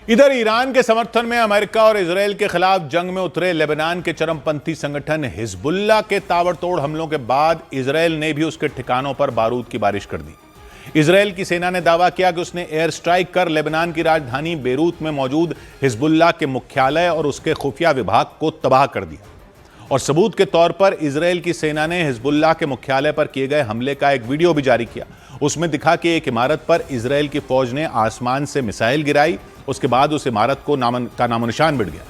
इधर ईरान के समर्थन में अमेरिका और इजरायल के खिलाफ जंग में उतरे लेबनान के चरमपंथी संगठन हिजबुल्लाह के ताबड़तोड़ हमलों के बाद इजरायल ने भी उसके ठिकानों पर बारूद की बारिश कर दी। इजरायल की सेना ने दावा किया कि उसने एयर स्ट्राइक कर लेबनान की राजधानी बेरूत में मौजूद हिजबुल्लाह के मुख्यालय और उसके खुफिया विभाग को तबाह कर दिया। और सबूत के तौर पर इजरायल की सेना ने हिजबुल्लाह के मुख्यालय पर किए गए हमले का एक वीडियो भी जारी किया। उसमें दिखा कि एक इमारत पर इजरायल की फौज ने आसमान से मिसाइल गिराई, उसके बाद उस इमारत को नामो निशान मिट गया।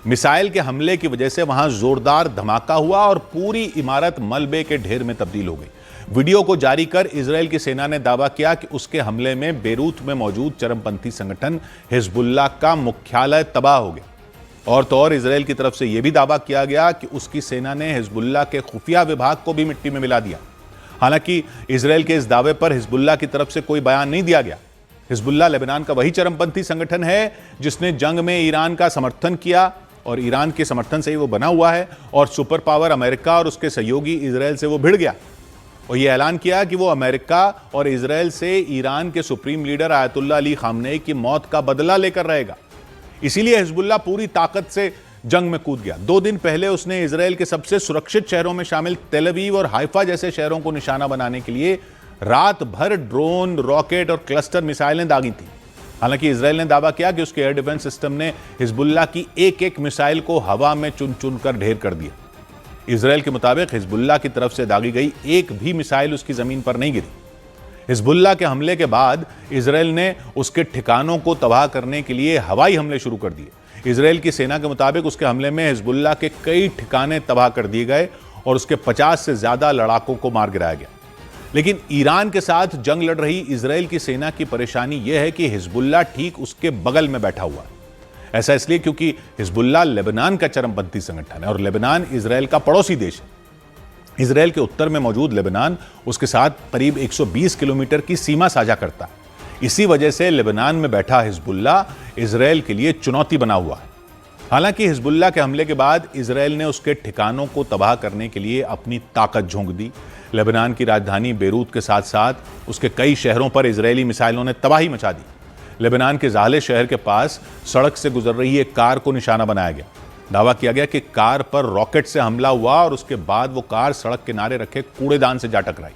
मिसाइल के हमले की वजह से वहां जोरदार धमाका हुआ और पूरी इमारत मलबे के ढेर में तब्दील हो गई। वीडियो को जारी कर इजरायल की सेना ने दावा किया कि उसके हमले में बेरूत में मौजूद चरमपंथी संगठन हिजबुल्लाह का मुख्यालय तबाह हो गया। और तो और इजरायल की तरफ से यह भी दावा किया गया कि उसकी सेना ने हिजबुल्लाह के खुफिया विभाग को भी मिट्टी में मिला दिया। हालांकि इजरायल के इस दावे पर हिजबुल्लाह की तरफ से कोई बयान नहीं दिया गया। हिजबुल्लाह लेबनान का वही चरमपंथी संगठन है जिसने जंग में ईरान का समर्थन किया और ईरान के समर्थन से ही वो बना हुआ है और सुपर पावर अमेरिका और उसके सहयोगी इजरायल से वो भिड़ गया और ये ऐलान किया कि वो अमेरिका और इजरायल से ईरान के supreme leader Ayatollah Ali Khamenei की मौत का बदला लेकर रहेगा। इसीलिए हिजबुल्लाह पूरी ताकत से जंग में कूद गया। 2 दिन पहले उसने इजरायल के सबसे सुरक्षित शहरों में शामिल तेल अवीव और हाइफा जैसे शहरों को निशाना बनाने के लिए रात भर ड्रोन, रॉकेट और क्लस्टर मिसाइलें दागी थी। हालांकि इजरायल ने दावा किया कि उसके एयर डिफेंस सिस्टम ने हिजबुल्लाह की एक-एक मिसाइल को हवा में चुन-चुन कर ढेर कर दिया। इजरायल के मुताबिक हिजबुल्लाह की तरफ से दागी गई एक भी मिसाइल उसकी जमीन पर नहीं गिरी। हिजबुल्लाह के हमले के बाद इजरायल ने उसके ठिकानों को तबाह करने के लिए हवाई हमले शुरू कर दिए। इजरायल की सेना के मुताबिक उसके हमले में हिजबुल्लाह के कई ठिकाने तबाह कर दिए गए और उसके 50 से ज्यादा लड़ाकों को मार गिराया गया। लेकिन ईरान के साथ जंग लड़ रही इजरायल की सेना की परेशानी यह है कि हिजबुल्लाह ठीक उसके बगल में बैठा हुआ है। ऐसा इसलिए क्योंकि हिजबुल्लाह लेबनान का चरमपंथी संगठन है और लेबनान इजरायल का पड़ोसी देश है। इजरायल के उत्तर में मौजूद लेबनान उसके साथ करीब 120 किलोमीटर की सीमा साझा करता है। इसी वजह से लेबनान में बैठा हिजबुल्लाह इजरायल के लिए चुनौती बना हुआ है। हालांकि हिजबुल्लाह के हमले के बाद इजरायल ने उसके ठिकानों को तबाह करने के लिए अपनी ताकत झोंक दी। लेबनान की राजधानी बेरूत के साथ साथ उसके कई शहरों पर इजरायली मिसाइलों ने तबाही मचा दी। लेबनान के ज़ाले शहर के पास सड़क से गुजर रही एक कार को निशाना बनाया गया। दावा किया गया कि कार पर रॉकेट से हमला हुआ और उसके बाद वो कार सड़क किनारे रखे कूड़ेदान से जा टकराई।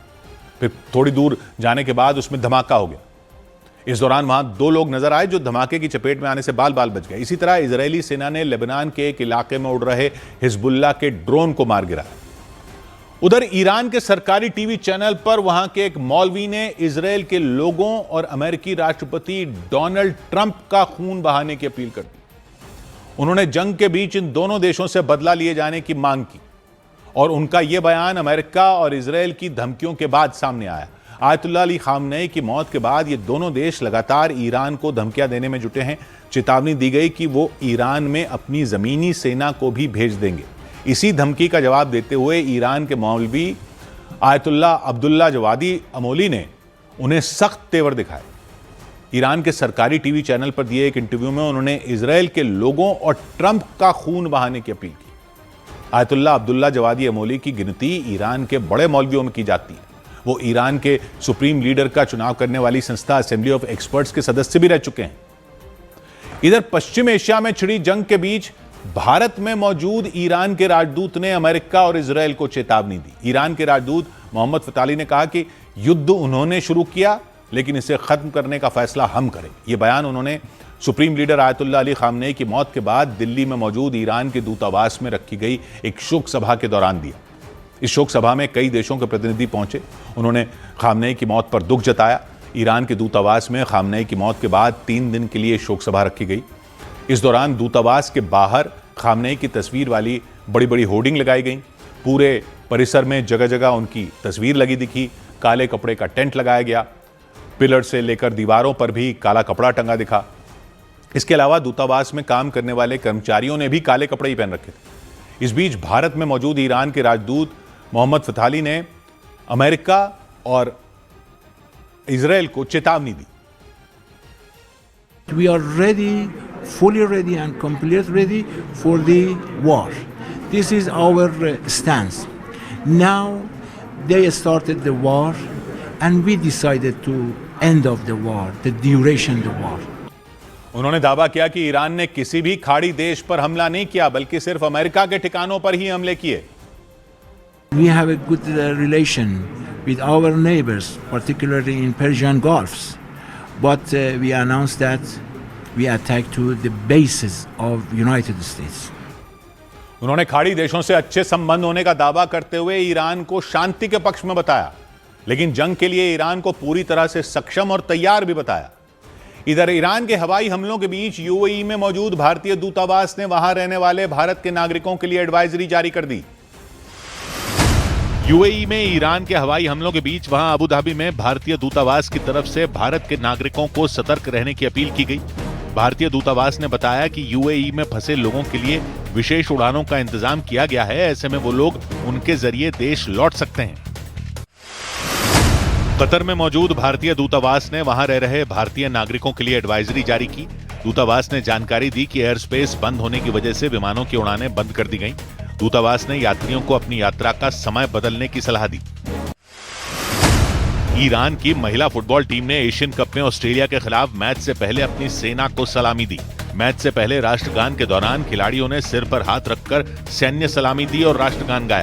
फिर थोड़ी दूर जाने के बाद उसमें धमाका हो गया। इस दौरान वहां 2 लोग नजर आए जो धमाके की चपेट में आने से बाल बाल बच गए। इसी तरह इजरायली सेना ने लेबनान के एक इलाके में उड़ रहे हिजबुल्लाह के ड्रोन को मार गिराया। उधर ईरान के सरकारी टीवी चैनल पर वहां के एक मौलवी ने इजरायल के लोगों और अमेरिकी राष्ट्रपति डोनाल्ड ट्रंप का खून बहाने की अपील कर दी। उन्होंने जंग के बीच इन दोनों देशों से बदला लिए जाने की मांग की और उनका यह बयान अमेरिका और इजरायल की धमकियों के बाद सामने आया। आयतुल्लाह अली खामनेई की मौत के बाद ये दोनों देश लगातार ईरान को धमकियां देने में जुटे हैं। चेतावनी दी गई कि वो ईरान में अपनी जमीनी सेना को भी भेज देंगे। इसी धमकी का जवाब देते हुए ईरान के मौलवी आयतुल्लाह अब्दुल्ला जवादी अमोली ने उन्हें सख्त तेवर दिखाए। ईरान के सरकारी टीवी चैनल पर दिए एक इंटरव्यू में उन्होंने इजरायल के लोगों और ट्रंप का खून बहाने की अपील की। आयतुल्लाह अब्दुल्ला जवादी अमोली की गिनती ईरान के बड़े मौलवियों में की जाती है। वो ईरान के सुप्रीम लीडर का चुनाव करने वाली संस्था असेंबली ऑफ एक्सपर्ट्स के सदस्य भी रह चुके हैं। इधर पश्चिम एशिया में छिड़ी जंग के बीच भारत में मौजूद ईरान के राजदूत ने अमेरिका और इजरायल को चेतावनी दी। ईरान के राजदूत मोहम्मद फताली ने कहा कि युद्ध उन्होंने शुरू किया लेकिन इसे खत्म करने का फैसला हम करें। यह बयान उन्होंने supreme leader Ayatollah Ali Khamenei की मौत के बाद दिल्ली में मौजूद ईरान के दूतावास में रखी गई एक शोक सभा के दौरान दिया। इस शोक सभा में कई देशों के प्रतिनिधि पहुंचे। उन्होंने खामनेई की मौत पर दुख जताया। ईरान के दूतावास में खामनेई की मौत के बाद 3 दिन के लिए शोक सभा रखी गई। इस दौरान दूतावास के बाहर खामनेई की तस्वीर वाली बड़ी बड़ी होर्डिंग लगाई गई। पूरे परिसर में जगह जगह उनकी तस्वीर लगी दिखी। काले कपड़े का टेंट लगाया गया। पिलर से लेकर दीवारों पर भी काला कपड़ा टंगा दिखा। इसके अलावा दूतावास में काम करने वाले कर्मचारियों ने भी काले कपड़े ही पहन रखे थे। इस बीच भारत में मौजूद ईरान के राजदूत मोहम्मद फताली ने अमेरिका और इजरायल को चेतावनी दी। We are ready, fully ready and completely ready for the war. This is our stance. Now they started the war and we decided to end of the war, the duration of the war. उन्होंने दावा किया कि Iran ने किसी भी खाड़ी देश पर हमला नहीं किया, बल्कि सिर्फ अमेरिका के ठिकानों पर ही हमले किए। We have a good relation with our neighbors, particularly in Persian Gulfs. But we announced that we attacked to the bases of United States. उन्होंने खाड़ी देशों से अच्छे संबंध होने का दावा करते हुए ईरान को शांति के पक्ष में बताया, लेकिन जंग के लिए ईरान को पूरी तरह से सक्षम और तैयार भी बताया। इधर ईरान के हवाई हमलों के बीच यूएई में मौजूद भारतीय दूतावास ने वहां रहने वाले भारत के नागरिकों के लिए एडवाइजरी जारी कर दी। यूएई में ईरान के हवाई हमलों के बीच वहां अबू धाबी में भारतीय दूतावास की तरफ से भारत के नागरिकों को सतर्क रहने की अपील की गई। भारतीय दूतावास ने बताया कि यूएई में फंसे लोगों के लिए विशेष उड़ानों का इंतजाम किया गया है। ऐसे में वो लोग उनके जरिए देश लौट सकते हैं। कतर में मौजूद भारतीय दूतावास ने वहां रह रहे भारतीय नागरिकों के लिए एडवाइजरी जारी की। दूतावास ने जानकारी दी कि एयर स्पेस बंद होने की वजह से विमानों की उड़ानें बंद कर दी गईं। दूतावास ने यात्रियों को अपनी यात्रा का समय बदलने की सलाह दी। ईरान की महिला फुटबॉल टीम ने एशियन कप में ऑस्ट्रेलिया के खिलाफ मैच से पहले अपनी सेना को सलामी दी। मैच से पहले राष्ट्रगान के दौरान खिलाड़ियों ने सिर पर हाथ रखकर सैन्य सलामी दी और राष्ट्रगान गाया।